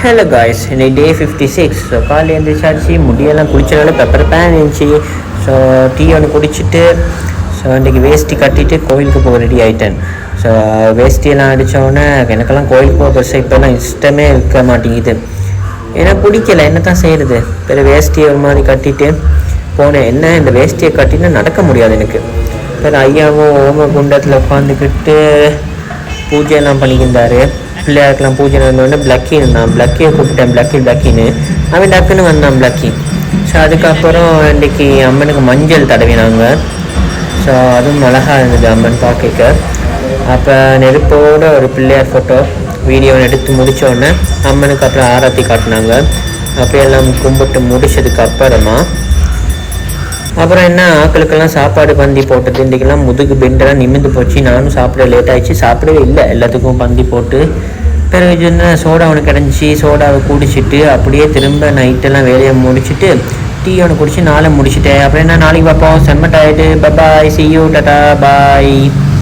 Hello guys, இன்னைக்கு டே 56. So காலையில் எழுந்திரிச்சாச்சு, முடியெல்லாம் குளிச்சனால பெப்பர் பேன் இருந்துச்சு. ஸோ டீ ஒன்று குடிச்சிட்டு ஸோ இன்றைக்கி வேஷ்டி கட்டிட்டு கோயிலுக்கு போக ரெடி ஆகிட்டேன். ஸோ வேஷ்டியெல்லாம் அடித்தோடனே எனக்கெல்லாம் கோயிலுக்கு போக பெருசாக இப்போல்லாம் இஷ்டமே இருக்க மாட்டேங்குது. ஏன்னா பிடிக்கல, என்ன தான் செய்கிறது. பிறகு வேஷ்டியை ஒரு மாதிரி கட்டிட்டு போனேன். என்ன இந்த வேஷ்டியை கட்டினா நடக்க முடியாது எனக்கு. பிறகு ஐயாவும் ஓம குண்டத்தில் உட்காந்துக்கிட்டு பூஜையெல்லாம் பண்ணிக்கிட்டாரு. பிள்ளையாருக்கெல்லாம் பூஜை நடந்தோடனே பிளக்கி இருந்தான். பிளக்கியை கூப்பிட்டேன், பிளக்கின்னு அவன் டக்குன்னு வந்தான் பிளக்கி. ஸோ அதுக்கப்புறம் இன்றைக்கி அம்மனுக்கு மஞ்சள் தடவினாங்க. ஸோ அதுவும் அழகாக இருந்தது அம்மன் பார்க்க. அப்போ நெருப்போடு ஒரு பிள்ளையார் ஃபோட்டோ வீடியோ எடுத்து முடித்தோடனே அம்மனுக்கு அப்புறம் ஆராத்தி காட்டினாங்க. அப்போ எல்லாம் கும்பிட்டு முடிச்சதுக்கு அப்புறம் என்ன ஆக்களுக்கெல்லாம் சாப்பாடு பந்தி போட்டது. இன்றைக்கெல்லாம் முதுகு பெண்டெல்லாம் நிமிந்து போச்சு. நானும் சாப்பிட லேட் ஆகிடுச்சு, சாப்பிடவே இல்லை. எல்லாத்துக்கும் பந்தி போட்டு பிறகு சோடா ஒன்று கிடஞ்சி சோடாவை குடிச்சிட்டு அப்படியே திரும்ப நைட்டெல்லாம் வேலையை முடிச்சுட்டு டீ ஒன்று குடிச்சு நாளை முடிச்சுட்டேன். அப்புறம் என்ன நாளைக்கு பார்ப்போம். செம்ம tired. Bye, see you, Tata, bye.